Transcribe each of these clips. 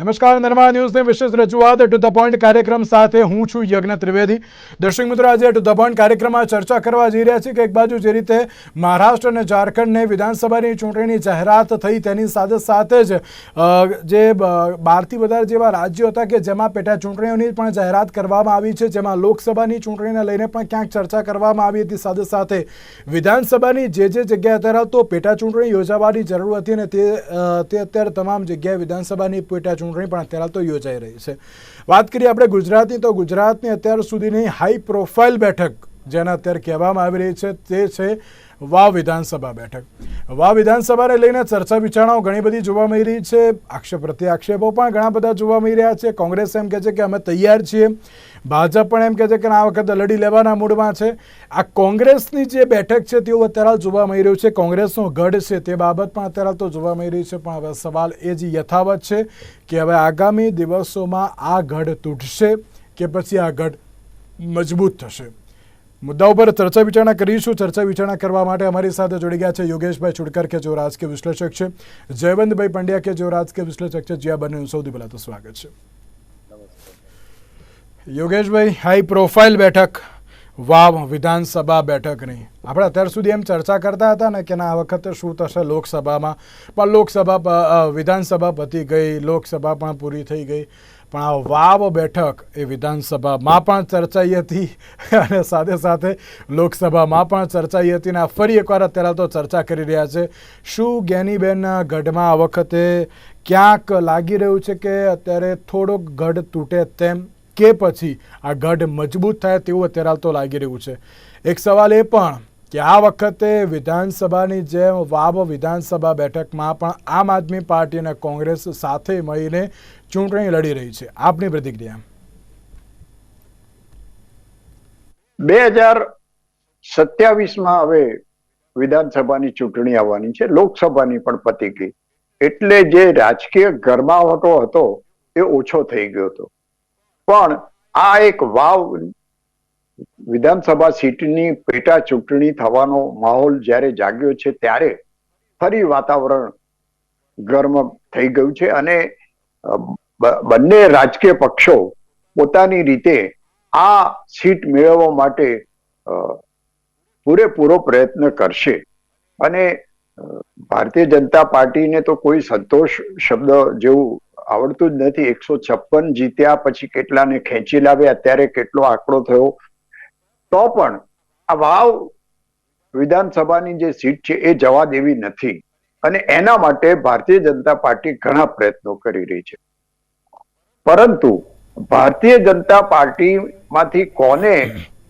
નમસ્કાર, નિર્માણ ન્યૂઝની વિશેષ રજૂઆત ટુ ધ પોઈન્ટ કાર્યક્રમ સાથે હું છું યજ્ઞ ત્રિવેદી. દર્શક મિત્રો, આજે ટુ ધ પોઈન્ટ કાર્યક્રમમાં ચર્ચા કરવા જઈ રહ્યા છીએ કે એક બાજુ જે રીતે મહારાષ્ટ્ર અને ઝારખંડને વિધાનસભાની ચૂંટણીની જાહેરાત થઈ તેની સાથે સાથે જ જે 12થી વધારે જેવા રાજ્યો હતા કે જેમાં પેટા ચૂંટણીઓની પણ જાહેરાત કરવામાં આવી છે, જેમાં લોકસભાની ચૂંટણીને લઈને પણ ક્યાંક ચર્ચા કરવામાં આવી હતી. સાથે સાથે વિધાનસભાની જે જગ્યાએ અત્યારે તો પેટા ચૂંટણી યોજાવાની જરૂર હતી અને તે અત્યારે તમામ જગ્યાએ વિધાનસભાની પેટા ચૂંટણી પણ અત્યારે તો યોજાઈ રહી છે. વાત કરીએ આપણે ગુજરાતની, તો ગુજરાતની અત્યાર સુધીની હાઈ પ્રોફાઇલ બેઠક જેને અત્યારે કહેવામાં આવી રહી છે તે છે વાવ વિધાનસભા બેઠક. વાવ વિધાનસભાને લઈને ચર્ચા વિચારણાઓ ઘણી બધી જોવા મળી રહી છે. આક્ષેપ પ્રત્યાક્ષેપો પણ ઘણા બધા જોવા મળી રહ્યા છે. કોંગ્રેસ એમ કહે છે કે અમે તૈયાર છીએ, ભાજપ પણ એમ કહે છે કે આ વખતે લડી લેવાના મૂડમાં છે. આ કોંગ્રેસની જે બેઠક છે તેવું અત્યારે જોવા મળી રહ્યું છે. કોંગ્રેસનો ગઢ છે તે બાબત પણ અત્યારે તો જોવા મળી રહી છે. પણ હવે સવાલ એ જ યથાવત છે કે હવે આગામી દિવસોમાં આ ગઢ તૂટશે કે પછી આ ગઢ મજબૂત થશે. મુદ્દા ઉપર ચર્ચા વિચારણા કરીશું. ચર્ચા વિચારણા કરવા માટે અમારી સાથે જોડી ગયા છે યોગેશભાઈ ચુડકર કે જેઓ રાજકીય વિશ્લેષક છે, જયવંતભાઈ પંડ્યા કે જેઓ રાજકીય વિશ્લેષક છે. જ્યાં બંનેનું સૌથી પહેલાં તો સ્વાગત છે. યોગેશભાઈ, હાઈ પ્રોફાઇલ બેઠક વાવ વિધાનસભા બેઠકની આપણે અત્યાર સુધી એમ ચર્ચા કરતા હતા ને કે આ વખતે શું થશે લોકસભામાં, પણ વિધાનસભા પતી ગઈ, લોકસભા પણ પૂરી થઈ ગઈ, પણ આ વાવ બેઠક એ વિધાનસભામાં પણ ચર્ચાઈ હતી અને સાથે સાથે લોકસભામાં પણ ચર્ચાઈ હતી અને ફરી એકવાર અત્યારે તો ચર્ચા કરી રહ્યા છે. શું જ્ઞાનીબેન ગઢમાં આ વખતે ક્યાંક લાગી રહ્યું છે કે અત્યારે થોડોક ગઢ તૂટે તેમ, કે પછી આ ગઢ મજબૂત થાય તેવું અત્યારે તો લાગી રહ્યું છે? એક સવાલ એ પણ કે આ વખતે વિધાનસભાની જેમ વાવ વિધાનસભા બેઠકમાં પણ આમ આદમી પાર્ટી અને કોંગ્રેસ સાથે મળીને ચૂંટણી લડી રહી છે. આપની પ્રતિક્રિયા? 2027માં હવે વિધાનસભાની ચૂંટણી આવવાની છે, લોકસભાની પણ પતી ગઈ, એટલે જે રાજકીય ગરમાવટો હતો એ ઓછો થઈ ગયો હતો. પણ આ એક વાવ વિધાનસભા સીટની પેટા ચૂંટણી થવાનો માહોલ જ્યારે જાગ્યો છે ત્યારે ફરી વાતાવરણ ગરમ થઈ ગયું છે અને બંને રાજકીય પક્ષો પોતાની રીતે આ સીટ મેળવવા માટે પૂરેપૂરો પ્રયત્ન કરશે. અને ભારતીય જનતા પાર્ટીને તો કોઈ સંતોષ શબ્દ જેવું આવડતું જ નથી. 156 જીત્યા, પછી કેટલાને ખેંચી લાવ્યા, અત્યારે કેટલો આંકડો થયો, તો પણ આ વાવ વિધાનસભાની જે સીટ છે એ જવા દેવી નથી અને એના માટે ભારતીય જનતા પાર્ટી ઘણા પ્રયત્નો કરી રહી છે. પરંતુ ભારતીય જનતા પાર્ટીમાંથી કોને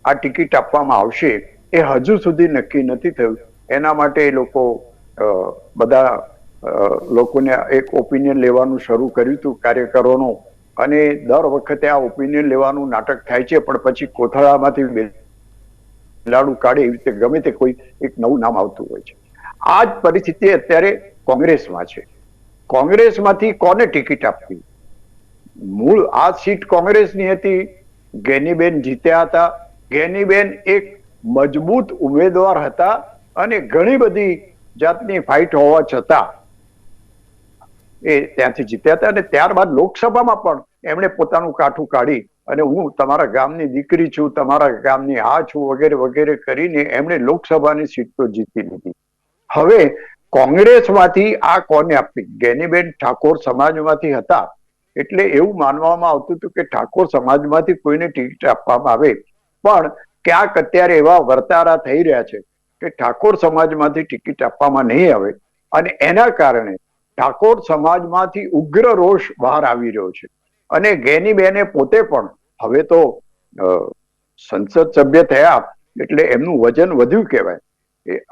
આ ટિકિટ આપવામાં આવશે એ હજુ સુધી નક્કી નથી થયું. એના માટે એ લોકો બધા લોકોને એક ઓપિનિયન લેવાનું શરૂ કર્યું હતું, કાર્યકરોનું, અને દર વખતે આ ઓપિનિયન લેવાનું નાટક થાય છે, પણ પછી કોથળામાંથી બિલાડું કાઢે એવી રીતે ગમે તે કોઈ એક નવું નામ આવતું હોય છે. આ જ પરિસ્થિતિ અત્યારે કોંગ્રેસમાં છે. કોંગ્રેસમાંથી કોને ટિકિટ આપવી? મૂળ આ સીટ કોંગ્રેસની હતી, જ્ઞાનીબેન જીત્યા હતા. જ્ઞાનીબેન એક મજબૂત ઉમેદવાર હતા અને ઘણી બધી જાતની ફાઇટ હોવા છતાં એ ત્યાંથી જીત્યા હતા અને ત્યારબાદ લોકસભામાં પણ એમણે પોતાનું કાઠું કાઢી અને હું તમારા ગામની દીકરી છું, તમારા ગામની આ છું વગેરે વગેરે કરીને એમણે લોકસભાની સીટ તો જીતી લીધી. હવે કોંગ્રેસમાંથી આ કોને આપવી? જ્ઞાનીબેન ઠાકોર સમાજમાંથી હતા એટલે એવું માનવામાં આવતું હતું કે ઠાકોર સમાજમાંથી કોઈને ટિકિટ આપવામાં આવે, પણ ક્યાંક અત્યારે એવા વર્તારા થઈ રહ્યા છે કે ઠાકોર સમાજમાંથી ટિકિટ આપવામાં નહીં આવે અને એના કારણે ઠાકોર સમાજમાંથી ઉગ્ર રોષ બહાર આવી રહ્યો છે. અને જ્ઞાનીબેને પોતે પણ હવે તો સંસદ સભ્ય થયા એટલે એમનું વજન વધ્યું કહેવાય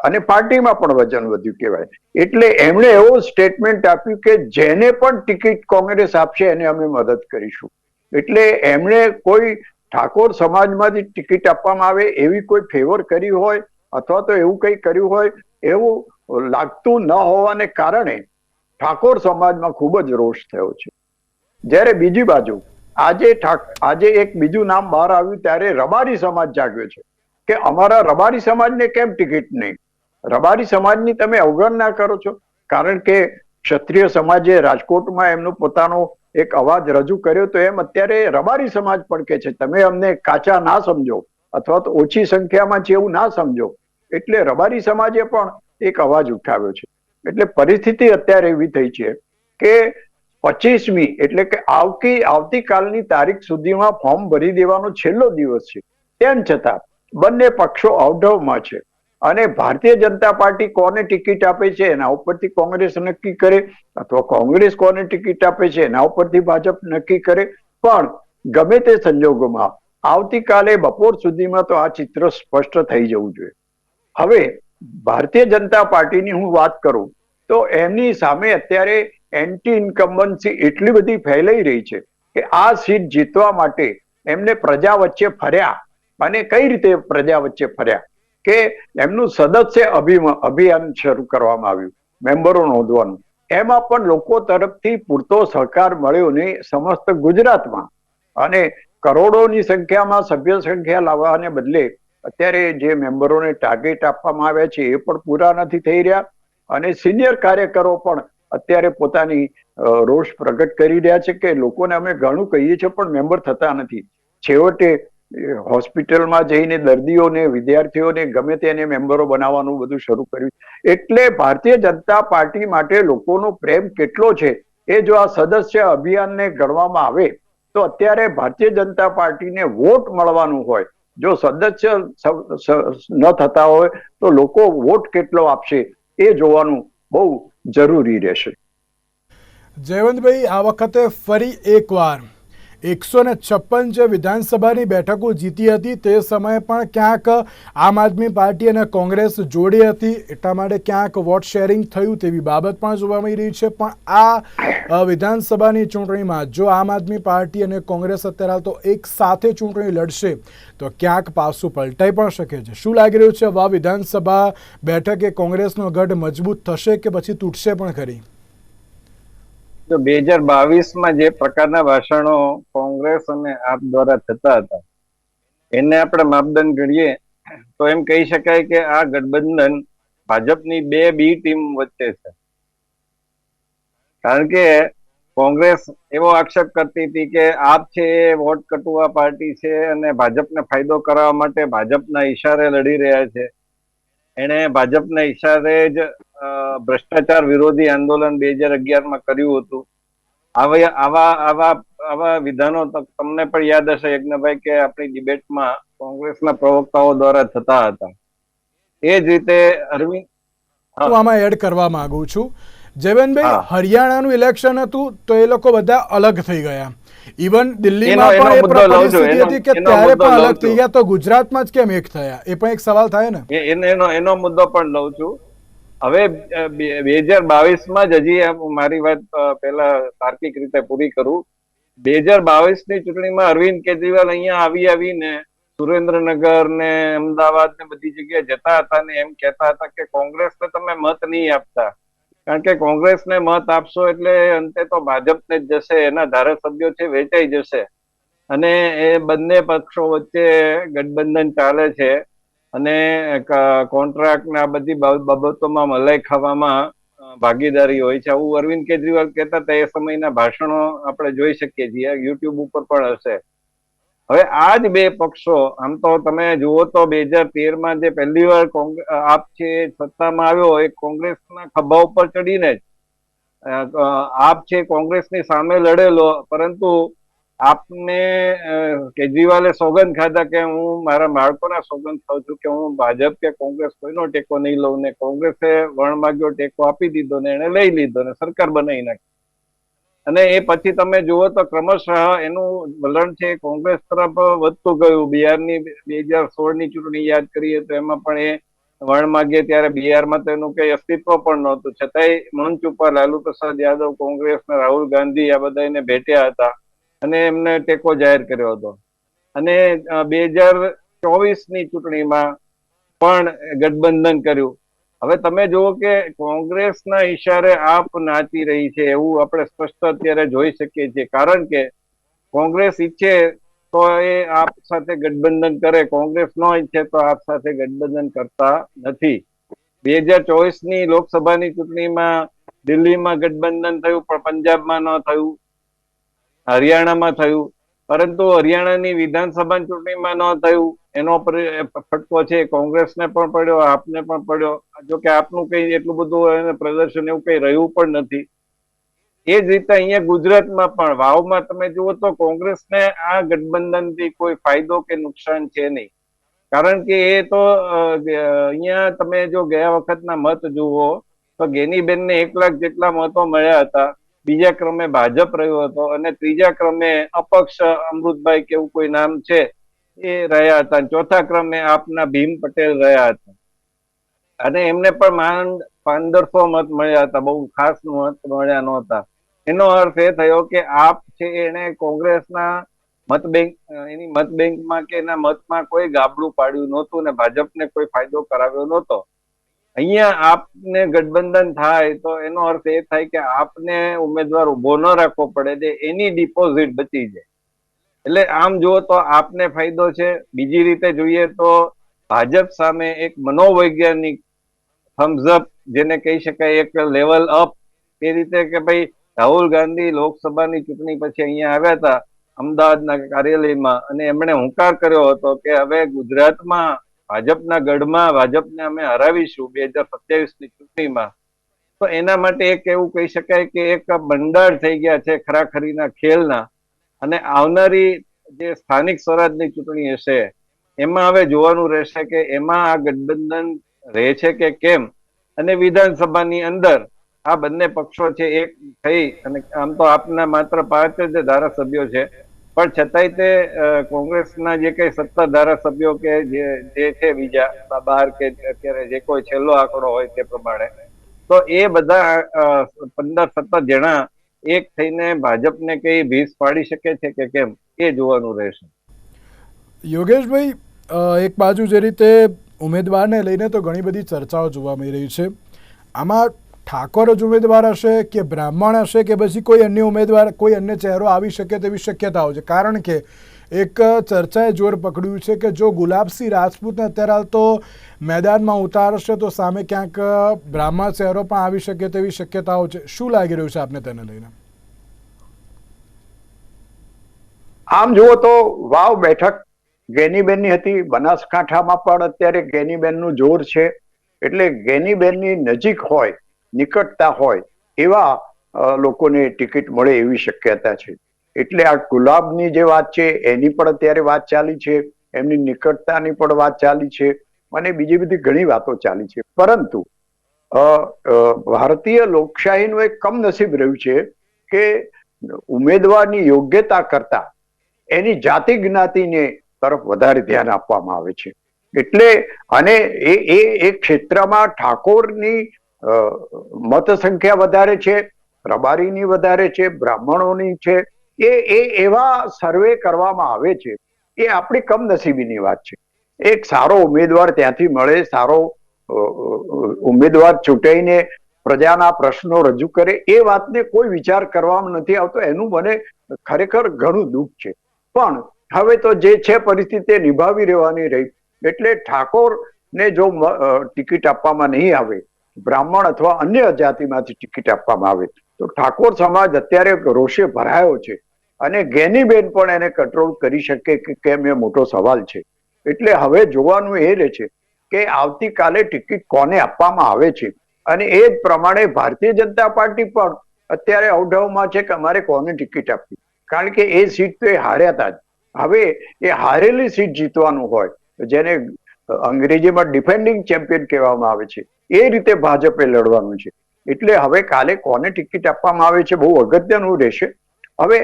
અને પાર્ટીમાં પણ વજન વધ્યું કહેવાય. એટલે એમણે એવો સ્ટેટમેન્ટ આપ્યું કે જેને પણ ટિકિટ કોંગ્રેસ આપશે એને અમે મદદ કરીશું. એટલે એમણે કોઈ ઠાકોર સમાજમાંથી ટિકિટ આપવામાં આવે એવી કોઈ ફેવર કરી હોય અથવા તો એવું કંઈ કર્યું હોય એવું લાગતું ન હોવાને કારણે ઠાકોર સમાજમાં ખૂબ જ રોષ થયો છે. જ્યારે બીજી બાજુ આજે એક બીજું નામ બહાર આવ્યું ત્યારે રબારી સમાજ જાગ્યો છે કે અમારા રબારી સમાજને કેમ ટિકિટ નહીં? રબારી સમાજની તમે અવગણના કરો છો, કારણ કે ક્ષત્રિય સમાજે રાજકોટમાં એમનો પોતાનો એક અવાજ રજૂ કર્યો, તો એમ અત્યારે રબારી સમાજ પણ કહે છે તમે અમને કાચા ના સમજો અથવા તો ઓછી સંખ્યામાં છે એવું ના સમજો. એટલે રબારી સમાજે પણ એક અવાજ ઉઠાવ્યો છે. એટલે પરિસ્થિતિ અત્યારે એવી થઈ છે કે 25મી એટલે કે આવતીકાલની તારીખ સુધીમાં ફોર્મ ભરી દેવાનો છેલ્લો દિવસ છે. તેમ છતાં બંને પક્ષો અવઢવમાં છે અને ભારતીય જનતા પાર્ટી કોને ટિકિટ આપે છે એના ઉપરથી કોંગ્રેસ નક્કી કરે, અથવા કોંગ્રેસ કોને ટિકિટ આપે છે એના ઉપરથી ભાજપ નક્કી કરે. પણ ગમે તે સંજોગોમાં આવતીકાલે બપોર સુધીમાં તો આ ચિત્ર સ્પષ્ટ થઈ જવું જોઈએ. હવે ભારતીય જનતા પાર્ટીની હું વાત કરું તો એમની સામે અત્યારે એન્ટી ઇન્કમ્બન્સી એટલી બધી ફેલાઈ રહી છે કે આ સીટ જીતવા માટે એમને પ્રજા વચ્ચે ફર્યા. અને કઈ રીતે પ્રજા વચ્ચે ફર્યા કે એમનું સદસ્ય અભિયાન શરૂ કરવામાં આવ્યું, મેમ્બરો નોંધવાનું. એમાં પણ લોકો તરફથી પૂરતો સહકાર મળ્યો નહીં સમસ્ત ગુજરાતમાં. અને કરોડોની સંખ્યામાં સભ્ય સંખ્યા લાવવાને બદલે અત્યારે જે મેમ્બરોને ટાર્ગેટ આપવામાં આવ્યા છે એ પણ પૂરા નથી થઈ રહ્યા. અને સિનિયર કાર્યકરો પણ અત્યારે પોતાની રોષ પ્રગટ કરી રહ્યા છે કે લોકોને અમે ઘણું કહીએ છીએ પણ મેમ્બર થતા નથી. છેવટે હોસ્પિટલમાં જઈને દર્દીઓને, વિદ્યાર્થીઓને ગમે તેને મેમ્બરો બનાવવાનું બધું શરૂ કર્યું. એટલે ભારતીય જનતા પાર્ટી માટે લોકોનો પ્રેમ કેટલો છે એ જો આ સદસ્ય અભિયાનને ગણવામાં આવે તો અત્યારે ભારતીય જનતા પાર્ટીને વોટ મળવાનું હોય, જો સદસ્ય ન થતા હોય તો લોકો વોટ કેટલો આપશે એ જોવાનું બહુ જરૂરી રહેશે. જયવંતભાઈ, આ વખતે ફરી એકવાર 156 જે વિધાનસભાની બેઠકો જીતી હતી તે સમયે પણ ક્યાંક આમ આદમી પાર્ટી અને કોંગ્રેસ જોડી હતી, એટલા માટે ક્યાંક વોટ શેરિંગ થયું તેવી બાબત પણ જોવા મળી રહી છે. પણ આ વિધાનસભાની ચૂંટણીમાં જો આમ આદમી પાર્ટી અને કોંગ્રેસ અત્યારે તો એક સાથે ચૂંટણી લડશે તો ક્યાંક પાસું પલટાઈ પણ શકે છે. શું લાગી રહ્યું છે, આ વિધાનસભા બેઠકે કોંગ્રેસનો ગઢ મજબૂત થશે કે પછી તૂટશે પણ ખરી? 2022માં જે પ્રકારના ભાષણો કોંગ્રેસ અને આપ દ્વારા થતા હતા એને આપણે માપદંડ ગણીએ તો એમ કહી શકાય કે આ ગઠબંધન ભાજપની બે બી ટીમ વચ્ચે છે. કારણ કે કોંગ્રેસ એવો આક્ષેપ કરતી હતી કે આપ છે એ વોટ કટુઆ પાર્ટી છે અને ભાજપને ફાયદો કરાવવા માટે ભાજપના ઈશારે લડી રહ્યા છે. એણે ભાજપના ઈશારે જ ભ્રષ્ટાચાર વિરોધી આંદોલન 2011માં કર્યું હતું. આવા વિધાનો તમને પણ યાદ હશે યજ્ઞભાઈ કે આપણી ડિબેટમાં કોંગ્રેસના પ્રવક્તાઓ દ્વારા થતા હતા. એ જ રીતે અરવિંદ, હું આમાં એડ કરવા માંગુ છું જયવંતભાઈ, હરિયાણાનું ઇલેક્શન હતું તો એ લોકો બધા અલગ થઈ ગયા. ઇવન દિલ્હીમાં પણ એ પરિસ્થિતિ હતી કે ત્યારે પણ અલગ થઈ ગયા, તો ગુજરાતમાં જ કેમ એક થયા? એ પણ એક સવાલ થાય ને. એનો મુદ્દો પણ લઉં છું. હવે 2022માં જ હજી મારી વાત પહેલા તાર્કિક રીતે પૂરી કરું. 2022ની ચૂંટણીમાં અરવિંદ કેજરીવાલ અહીંયા આવીને સુરેન્દ્રનગર ને અમદાવાદ ને બધી જગ્યાએ જતા હતા ને એમ કહેતા હતા કે કોંગ્રેસને તમે મત નહીં આપતા, કારણ કે કોંગ્રેસને મત આપશો એટલે અંતે તો ભાજપને જ જશે, એના ધારાસભ્યો છે વેચાઈ જશે. અને એ બંને પક્ષો વચ્ચે ગઠબંધન ચાલે છે અને કોન્ટ્રાક્ટ ને આ બધી બાબતોમાં મલાઈ ખાવામાં ભાગીદારી હોય છે. આવું અરવિંદ કેજરીવાલ કહેતા હતા. એ સમયના ભાષણો આપણે જોઈ શકીએ છીએ, યુટ્યુબ ઉપર પણ હશે. હવે આ જ બે પક્ષો, આમ તો તમે જુઓ તો 2013માં જે પહેલી વાર આપ છે સત્તામાં આવ્યો એ કોંગ્રેસના ખભા ઉપર ચડીને જ આપ છે કોંગ્રેસની સામે લડેલો, પરંતુ આપને કેજરીવાલે સોગંદ ખાધા કે હું મારા બાળકોના સોગંદ ખાઉં છું કે હું ભાજપ કે કોંગ્રેસ કોઈનો ટેકો નહીં લઉં, ને કોંગ્રેસે વણમાગ્યો ટેકો આપી દીધો ને એને લઈ લીધો ને સરકાર બનાવી નાખી. અને એ પછી તમે જુઓ તો ક્રમશઃ એનું વલણ છે કોંગ્રેસ તરફ વધતું ગયું. બિહારની 2016ની ચૂંટણી યાદ કરીએ તો એમાં પણ એ વણમાગ્યે ત્યારે બિહારમાં તો એનું કઈ અસ્તિત્વ પણ નહોતું, છતાંય મંચ ઉપર લાલુ પ્રસાદ યાદવ, કોંગ્રેસ ને રાહુલ ગાંધી આ બધા એને ભેટ્યા હતા અને એમને ટેકો જાહેર કર્યો હતો. અને 2024ની ચૂંટણીમાં પણ ગઠબંધન કર્યું. હવે તમે જુઓ કે કોંગ્રેસના ઈશારે આપ નાચી રહી છે એવું આપણે સ્પષ્ટ અત્યારે જોઈ શકીએ છીએ. કારણ કે કોંગ્રેસ ઈચ્છે તો એ આપ સાથે ગઠબંધન કરે, કોંગ્રેસ ન ઈચ્છે તો આપ સાથે ગઠબંધન કરતા નથી. 2024ની લોકસભાની ચૂંટણીમાં દિલ્હીમાં ગઠબંધન થયું પણ પંજાબમાં ન થયું. હરિયાણામાં થયું, પરંતુ હરિયાણાની વિધાનસભા ચૂંટણીમાં ન થયું. એનો ફટકો છે કોંગ્રેસને પણ પડ્યો, આપને પણ પડ્યો. જો કે આપનું કઈ એટલું બધું પ્રદર્શન એવું કઈ રહ્યું પણ નથી. એ જ રીતે અહીંયા ગુજરાતમાં પણ વાવમાં તમે જુઓ તો કોંગ્રેસને આ ગઠબંધનથી કોઈ ફાયદો કે નુકસાન છે નહીં. કારણ કે એ તો અહીંયા તમે જો ગયા વખતના મત જુઓ તો ગેનીબેનને 1 લાખ જેટલા મતો મળ્યા હતા. બીજા ક્રમે ભાજપ રહ્યો હતો અને ત્રીજા ક્રમે અપક્ષ અમૃતભાઈ કે એવું કોઈ નામ છે એ રહ્યા હતા. ચોથા ક્રમે આપના ભીમ પટેલ રહ્યા હતા અને એમને પણ માંડ 1500 મત મળ્યા હતા, બહુ ખાસ મત મળ્યા નહોતા. એનો અર્થ એ થયો કે આપ છે એને કોંગ્રેસના એની મત બેંકમાં કે એના મતમાં કોઈ ગાબડું પાડ્યું નહોતું ને ભાજપને કોઈ ફાયદો કરાવ્યો નહોતો. અહીંયા આપને ગઠબંધન થાય તો એનો અર્થ એ થાય કે આપને ઉમેદવાર ઉભો ન રાખવો પડે, એની ડિપોઝિટ બચી જાય. એટલે આમ જુઓ તો આપને ફાયદો છે. બીજી રીતે જોઈએ તો ભાજપ સામે એક મનોવૈજ્ઞાનિક થમ્સઅપ જેને કહી શકાય, એક લેવલ અપ. એ રીતે કે ભાઈ રાહુલ ગાંધી લોકસભાની ચૂંટણી પછી અહીંયા આવ્યા હતા અમદાવાદના કાર્યાલયમાં અને એમણે હુંકાર કર્યો હતો કે હવે ગુજરાતમાં ભાજપના ગઢમાં ભાજપને અમે હરાવીશું 2027ની ચૂંટણીમાં. તો એના માટે એક એવું કહી શકાય કે એક બંડાળ થઈ ગયા છે ખરાખરીના ખેલના. અને આવનારી જે સ્થાનિક સ્વરાજની ચૂંટણી હશે એમાં હવે જોવાનું રહેશે કે એમાં આ ગઠબંધન રહે છે કે કેમ. અને વિધાનસભાની અંદર આ બંને પક્ષો છે એક થઈ, અને આમ તો આપના માત્ર 5 જ ધારાસભ્યો છે, પણ છતાંય તે કોંગ્રેસના જે કઈ 17 ધારાસભ્યો કે જે છે બીજા 12 કે અત્યારે જે કોઈ છેલ્લો આંકડો હોય તે પ્રમાણે, તો એ બધા 15-17 જણા એક થઈને ભાજપને કઈ ભીસ પાડી શકે છે કે કેમ એ જોવાનું રહેશે. યોગેશભાઈ, એક બાજુ જે રીતે ઉમેદવારને લઈને તો ઘણી બધી ચર્ચાઓ જોવા મળી રહી છે, આમાં ઠાકોર જ ઉમેદવાર હશે કે બ્રાહ્મણ હશે કે પછી કોઈ અન્ય ઉમેદવાર, કોઈ અન્ય ચહેરો આવી શકે તેવી શક્યતાઓ છે? કારણ કે એક ચર્ચાએ જોર પકડ્યું છે કે જો ગુલાબસિંહ રાજપૂતને અત્યારે હાલ તો મેદાનમાં ઉતારશે તો સામે ક્યાંક બ્રાહ્મણ ચહેરો પણ આવી શકે તેવી શક્યતાઓ છે. શું લાગી રહ્યું છે આપને તેને લઈને? આમ જુઓ તો વાવ બેઠક ગેનીબેનની હતી. બનાસકાંઠામાં પણ અત્યારે ગેનીબેનનું જોર છે. એટલે ગેનીબેનની નજીક હોય, નિકટતા હોય એવા લોકોને ટિકિટ મળે એવી શક્યતા છે. એટલે આ ગુલાબની જે વાત છે એની પણ અત્યારે વાત ચાલી છે, એમની નિકટતાની પણ વાત ચાલી છે અને બીજી બધી ઘણી વાતો ચાલી છે. પરંતુ ભારતીય લોકશાહીનું એક કમનસીબ રહ્યું છે કે ઉમેદવારની યોગ્યતા કરતા એની જાતિ જ્ઞાતિને તરફ વધારે ધ્યાન આપવામાં આવે છે. એટલે અને એ ક્ષેત્રમાં ઠાકોરની મત સંખ્યા વધારે છે, રબારીની વધારે છે, બ્રાહ્મણોની છે. એ એવા સર્વે કરવામાં આવે છે. એ આપણી કમનસીબીની વાત છે. એક સારો ઉમેદવાર ત્યાંથી મળે, સારો ઉમેદવાર ચૂંટાઈને પ્રજાના પ્રશ્નો રજૂ કરે, એ વાતને કોઈ વિચાર કરવામાં નથી આવતો. એનું મને ખરેખર ઘણું દુઃખ છે. પણ હવે તો જે છે પરિસ્થિતિ નિભાવી રહેવાની રહી. એટલે ઠાકોરને જો ટિકિટ આપવામાં નહીં આવે, બ્રાહ્મણ અથવા અન્ય જાતિમાંથી ટિકિટ આપવામાં આવે તો ઠાકોર સમાજ અત્યારે રોષે ભરાયો છે અને ગેનીબેન પણ એને કંટ્રોલ કરી શકે કે કેમ એ મોટો સવાલ છે. એટલે હવે જોવાનું એ રહે છે કે આવતીકાલે ટિકિટ કોને આપવામાં આવે છે અને એ જ પ્રમાણે ભારતીય જનતા પાર્ટી પણ અત્યારે અવઢવમાં છે કે અમારે કોને ટિકિટ આપવી. કારણ કે એ સીટ તો એ હાર્યા હતા જ. હવે એ હારેલી સીટ જીતવાનું હોય, જેને અંગ્રેજીમાં ડિફેન્ડિંગ ચેમ્પિયન કહેવામાં આવે છે, એ રીતે ભાજપે લડવાનું છે. એટલે હવે કાલે કોને ટિકિટ આપવામાં આવે છે બહુ અગત્યનું રહેશે. હવે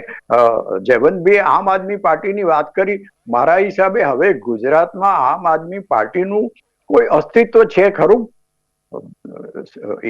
જયવંતભાઈએ આમ આદમી પાર્ટીની વાત કરી. મારા હિસાબે હવે ગુજરાતમાં આમ આદમી પાર્ટીનું કોઈ અસ્તિત્વ છે ખરું?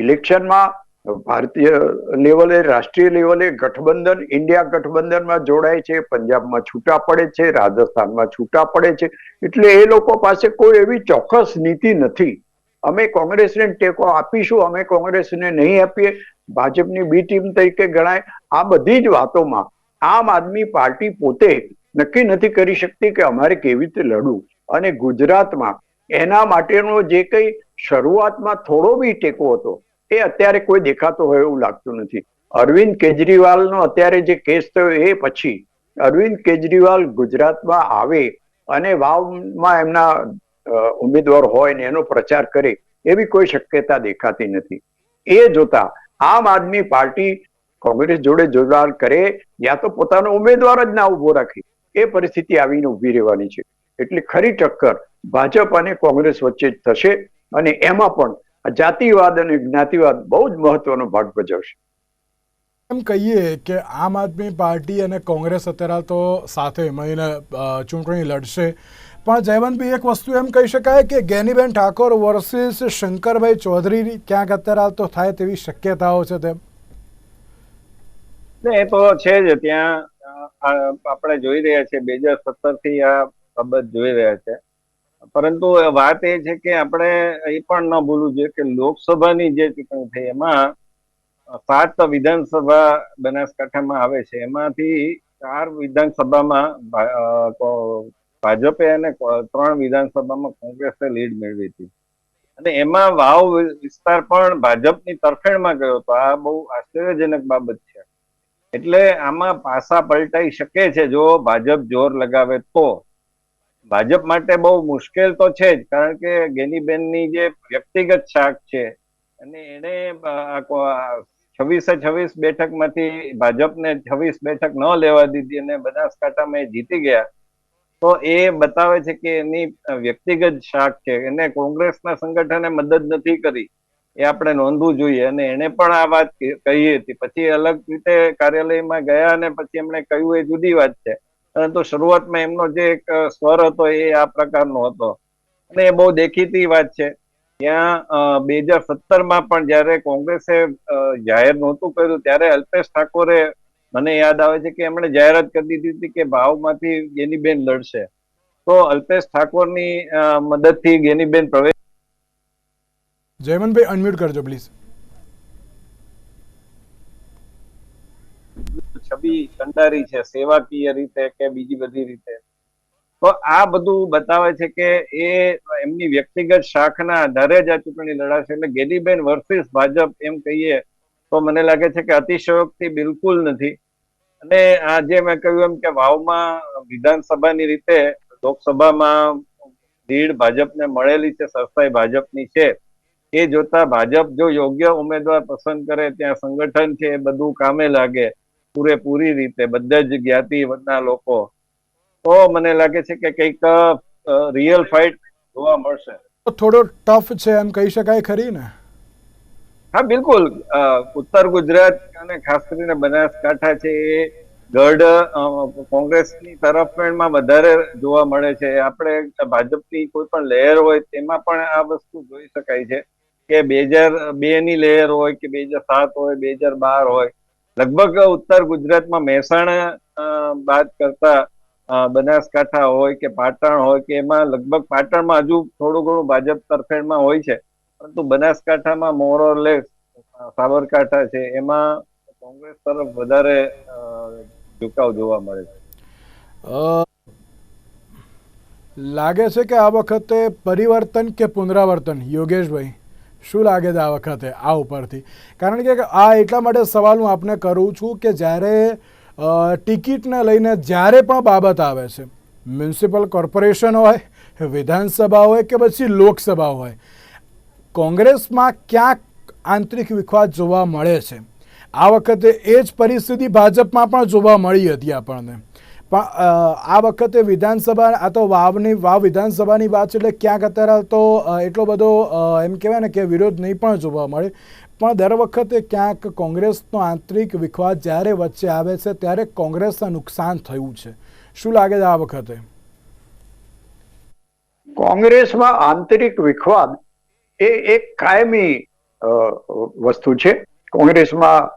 ઇલેક્શનમાં ભારતીય લેવલે, રાષ્ટ્રીય લેવલે ગઠબંધન, ઇન્ડિયા ગઠબંધનમાં જોડાય છે, પંજાબમાં છૂટા પડે છે, રાજસ્થાનમાં છૂટા પડે છે. એટલે એ લોકો પાસે કોઈ એવી ચોક્કસ નીતિ નથી. અમે કોંગ્રેસને ટેકો આપીશું, અમે કોંગ્રેસને નહીં આપીએ, ભાજપની બી ટીમ તરીકે ગણાય. આ બધી જ વાતોમાં આમ આદમી પાર્ટી પોતે નક્કી નથી કરી શકતી કે અમારે કેવી રીતે લડવું. અને ગુજરાતમાં એના માટેનો જે કંઈ શરૂઆતમાં થોડો બી ટેકો હતો એ અત્યારે કોઈ દેખાતો હોય એવું લાગતું નથી. અરવિંદ કેજરીવાલનો અત્યારે જે કેસ થયો એ પછી અરવિંદ કેજરીવાલ ગુજરાતમાં આવે અને વાવમાં એમના ઉમેદવાર હોય ને એનો પ્રચાર કરે એવી કોઈ શક્યતા દેખાતી નથી. એ જોતા આમ આદમી પાર્ટી કોંગ્રેસ જોડે જોડાણ કરે યા તો પોતાનો ઉમેદવાર જ ના ઉભો રાખે એ પરિસ્થિતિ આવીને ઉભી રહેવાની છે. એટલે ખરી ટક્કર ભાજપ અને કોંગ્રેસ વચ્ચે જ થશે અને એમાં પણ જાતિવાદ અને જ્ઞાતિવાદ બહુ જ મહત્વનો ભાગ ભજવશે. એમ કહીએ કે આમ આદમી પાર્ટી અને કોંગ્રેસ અત્યારે તો સાથે મળીને ચૂંટણી લડશે, પણ જયવંતભાઈ એક વસ્તુ એમ કહી શકાય કે ગેનીબેન ઠાકોર વર્સિસ શંકરભાઈ ચૌધરી ક્યાંક અત્યારે તો થાય તેવી શક્યતાઓ છે તેમ? એ તો છે જ. ત્યાં આપણે જોઈ રહ્યા છે 2017 થી આ બાબત જોઈ રહ્યા છે. પરંતુ વાત એ છે કે આપણે એ પણ ન ભૂલવું જોઈએ કે લોકસભાની જે ચૂંટણી થઈ એમાં 7 વિધાનસભા બનાસકાંઠામાં આવે છે. એમાંથી 4 વિધાનસભામાં ભાજપે અને 3 વિધાનસભામાં કોંગ્રેસે લીડ મેળવી હતી અને એમાં વાવ વિસ્તાર પણ ભાજપની તરફેણમાં ગયો હતો. આ બહુ આશ્ચર્યજનક બાબત છે. એટલે આમાં પાસા પલટાઈ શકે છે જો ભાજપ જોર લગાવે તો. ભાજપ માટે બહુ મુશ્કેલ તો છે જ, કારણ કે ગેનીબેનની જે વ્યક્તિગત શાખ છે અને એને 26 બેઠકમાંથી ભાજપને 26 બેઠક ન લેવા દીધી અને બનાસકાંઠામાં જીતી ગયા, તો એ બતાવે છે કે એની વ્યક્તિગત શાખ છે. એને કોંગ્રેસના સંગઠને મદદ નથી કરી, એ આપણે નોંધવું જોઈએ. અને એને પણ આ વાત કહી હતી, પછી અલગ રીતે કાર્યાલયમાં ગયા અને પછી એમણે કહ્યું એ જુદી વાત છે. પરંતુ શરૂઆતમાં એમનો જે એક સ્વર હતો એ આ પ્રકારનો હતો અને એ બહુ દેખીતી વાત છે. ત્યાં 2017માં પણ જયારે કોંગ્રેસે જાહેર નહોતું કર્યું ત્યારે અલ્પેશ ઠાકોરે, મને યાદ આવે છે કે એમણે જાહેરાત કરી દીધી હતી કે ભાવમાંથી ગેનીબેન લડશે. તો અલ્પેશ ઠાકોરની મદદથી ગેનીબેન પ્રવેશ. જયવંતભાઈ અનમ્યુટ કરજો પ્લીઝ. છબી કંડારી છે સેવાકીય રીતે કે બીજી બધી રીતે. તો આ બધું બતાવે છે કે એ એમની વ્યક્તિગત શાખના આધારે જ આ ચૂંટણી લડાશે. એટલે ગેનીબેન વર્સિસ ભાજપ એમ કહીએ તો મને લાગે છે કે અતિશયોક્તિ બિલકુલ નથી. અને આ જે મેં કહ્યું એમ કે વાવમાં વિધાનસભાની રીતે લોકસભામાં લીડ ભાજપને મળેલી છે, સરસાઈ ભાજપની છે. એ જોતા ભાજપ જો યોગ્ય ઉમેદવાર પસંદ કરે, ત્યાં સંગઠન છે એ બધું કામે લાગે પૂરેપૂરી રીતે, બધા જ જ્ઞાતિના લોકો, તો મને લાગે છે કે કંઈક રિયલ ફાઇટ જોવા મળશે. થોડો ટફ છે એમ કહી શકાય ખરી ને? હા બિલકુલ. ઉત્તર ગુજરાત અને ખાસ કરીને બનાસકાંઠા છે એ ગઢ કોંગ્રેસની તરફેણમાં વધારે જોવા મળે છે. આપણે ભાજપની કોઈ પણ લહેર હોય તેમાં પણ આ વસ્તુ જોઈ શકાય છે કે 2002ની લહેર હોય કે 2007 હોય, 2012 હોય, લગભગ ઉત્તર ગુજરાતમાં મહેસાણા બાદ કરતા બનાસકાંઠા હોય કે પાટણ હોય કે એમાં લગભગ પાટણમાં હજુ થોડું ઘણું ભાજપ તરફેણમાં હોય છે, પરંતુ બનાસકાંઠામાં મોર ઓર લેસ સાબરકાંઠા છે એમાં કોંગ્રેસ તરફ વધારે ઝુકાવ જોવા મળે છે. લાગે છે કે આ વખતે પરિવર્તન કે પુનરાવર્તન? યોગેશભાઈ, શું લાગે છે આ વખતે આ ઉપરથી? કારણ કે આ એટલા માટે સવાલ હું આપને કરું છું કે જ્યારે ટિકિટને લઈને જ્યારે પણ બાબત આવે છે, મ્યુનિસિપલ કોર્પોરેશન હોય, વિધાનસભા હોય કે પછી લોકસભા હોય, કોંગ્રેસમાં ક્યાંક આંતરિક વિખવાદ જોવા મળે છે. આ વખતે એ જ પરિસ્થિતિ ભાજપમાં પણ જોવા મળી હતી આપણને. પણ આ વખતે વિધાનસભા, આ તો વાવ વિધાનસભાની વાત છે એટલે ક્યાંક અત્યારે તો એટલો બધો એમ કહેવાય ને કે વિરોધ નહીં પણ જોવા મળે, પણ દર વખતે ક્યાંક કોંગ્રેસનો આંતરિક વિખવાદ જ્યારે વચ્ચે આવે છે ત્યારે કોંગ્રેસને નુકસાન થયું છે. શું લાગે છે આ વખતે? કોંગ્રેસમાં આંતરિક વિખવાદ એ એક કાયમી વસ્તુ છે. કોંગ્રેસમાં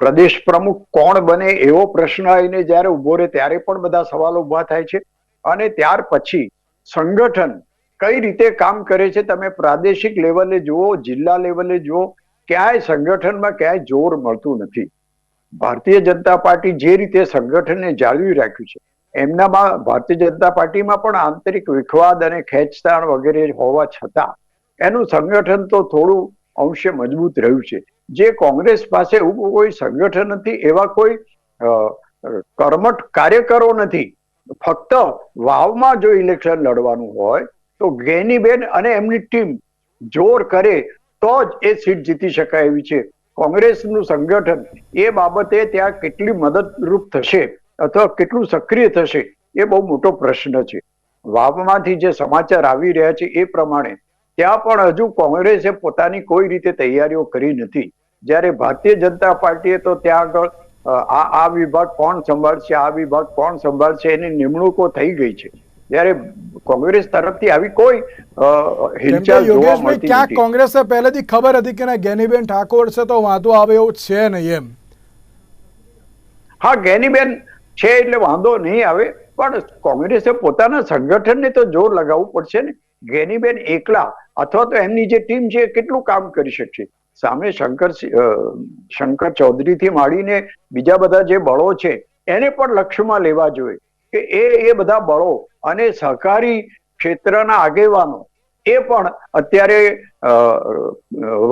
પ્રદેશ પ્રમુખ કોણ બને એવો પ્રશ્ન આવીને જયારે ઉભો રહે ત્યારે પણ બધા સવાલો ઉભા થાય છે. અને ત્યાર પછી સંગઠન કઈ રીતે કામ કરે છે, તમે પ્રાદેશિક લેવલે જુઓ, જિલ્લા લેવલે જુઓ, ક્યાંય સંગઠનમાં ક્યાંય જોર મળતું નથી. ભારતીય જનતા પાર્ટી જે રીતે સંગઠનને જાળવી રાખ્યું છે, એમનામાં ભારતીય જનતા પાર્ટીમાં પણ આંતરિક વિખવાદ અને ખેંચતાણ વગેરે હોવા છતાં એનું સંગઠન તો થોડું અંશે મજબૂત રહ્યું છે. જે કોંગ્રેસ પાસે એવું કોઈ સંગઠન નથી, એવા કોઈ કર્મઠ કાર્યકરો નથી. ફક્ત વાવમાં જો ઇલેક્શન લડવાનું હોય તો ગેનીબેન અને એમની ટીમ જોર કરે તો જ એ સીટ જીતી શકાય એવી છે. કોંગ્રેસનું સંગઠન એ બાબતે ત્યાં કેટલી મદદરૂપ થશે અથવા કેટલું સક્રિય થશે એ બહુ મોટો પ્રશ્ન છે. વાવમાંથી જે સમાચાર આવી રહ્યા છે એ પ્રમાણે ત્યાં પણ હજુ કોંગ્રેસે પોતાની કોઈ રીતે તૈયારીઓ કરી નથી. જ્યારે ભારતીય જનતા પાર્ટીએ તો ત્યાં આગળ આ વિભાગ કોણ સંભાળશે, આ વિભાગ કોણ સંભાળશે એની નિમણૂકો થઈ ગઈ છે. જ્યારે કોંગ્રેસ તરફથી આવી કોઈ હિલચાલ જોવા મળતી ક્યાંક નથી. કોંગ્રેસે પહેલેથી ખબર હતી કે ગેનીબેન ઠાકોર છે તો વાંધો આવે એવું છે નહીં એમ. હા, ગેનીબેન છે એટલે વાંધો નહીં આવે, પણ કોંગ્રેસે પોતાના સંગઠનને તો જોર લગાવવું પડશે ને. ગેનીબેન એકલા અથવા તો એમની જે ટીમ છે એ કેટલું કામ કરી શકશે? સામે શંકર ચૌધરી થી માંડીને બીજા બધા જે બળો છે એને પણ લક્ષ્યમાં લેવા જોઈએ કે એ બધા બળો અને સહકારી ક્ષેત્રના આગેવાનો એ પણ અત્યારે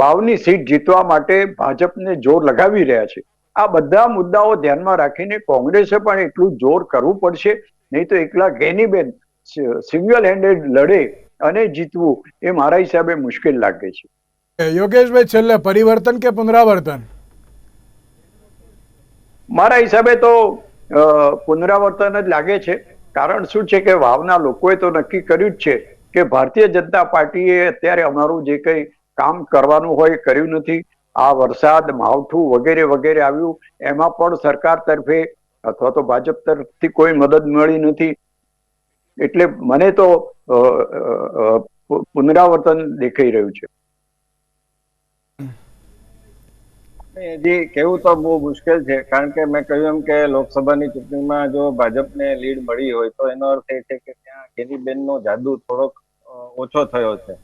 વાવની સીટ જીતવા માટે ભાજપને જોર લગાવી રહ્યા છે. આ બધા મુદ્દાઓ ધ્યાનમાં રાખીને કોંગ્રેસે પણ એટલું જોર કરવું પડશે, નહીં તો એકલા ગેનીબેન સિંગલ હેન્ડેડ લડે અને જીતવું એ મારા હિસાબે મુશ્કેલ લાગે છે. યોગેશભાઈ, છેલ્લે પરિવર્તન કે પુનરાવર્તન? મારા હિસાબે તો પુનરાવર્તન જ લાગે છે. કારણ શું છે કે વાવના લોકોએ તો નક્કી કર્યું જ છે કે ભારતીય જનતા પાર્ટીએ અત્યારે અમારું જે કંઈ કામ કરવાનું હોય કર્યું નથી. આ વરસાદ, માવઠું વગેરે વગેરે આવ્યું એમાં પણ સરકાર તરફે અથવા તો ભાજપ તરફથી કોઈ મદદ મળી નથી. એટલે મને તો પુનરાવર્તન દેખાઈ રહ્યું છે. હજી કેવું તો બહુ મુશ્કેલ છે, કારણ કે મેં કહ્યું એમ કે લોકસભાની ચૂંટણીમાં જો ભાજપને લીડ મળી હોય તો એનો અર્થ એ છે કે ત્યાં ગેનીબેનનો જાદુ થોડોક ઓછો થયો છે.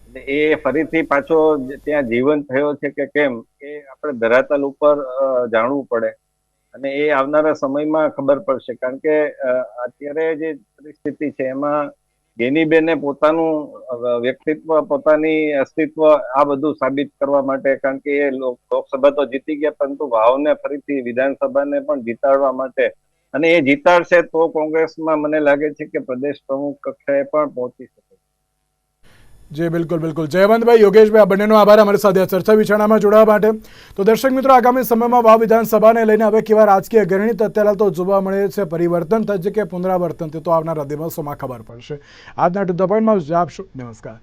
એટલે એ ફરીથી પાછો ત્યાં જીવંત થયો છે કે કેમ એ આપણે ધરાતલ ઉપર જાણવું પડે અને એ આવનારા સમયમાં ખબર પડશે. કારણ કે અત્યારે જે પરિસ્થિતિ છે એમાં ગેનીબેને પોતાનું વ્યક્તિત્વ, પોતાની અસ્તિત્વ આ બધું સાબિત કરવા માટે, કારણ કે એ લોકસભા તો જીતી ગયા પરંતુ વાવને ફરીથી વિધાનસભાને પણ જીતાડવા માટે, અને એ જીતાડશે તો કોંગ્રેસમાં મને લાગે છે કે પ્રદેશ પ્રમુખ કક્ષાએ પણ પહોંચી શકે. જી બિલકુલ બિલકુલ. જયવંતભાઈ, યોગેશભાઈ, આ બંનેનો આભાર અમારી સાથે આ ચર્ચા વિચારણામાં જોડાવા માટે. તો દર્શક મિત્રો, આગામી સમયમાં વાવ વિધાનસભાને લઈને હવે કેવા રાજકીય ગણિત અત્યારે તો જોવા મળે છે, પરિવર્તન થશે કે પુનરાવર્તન, તે તો આવનારા દિવસોમાં ખબર પડશે. આજના ટુ ધ પોઈન્ટમાં આપશું. નમસ્કાર.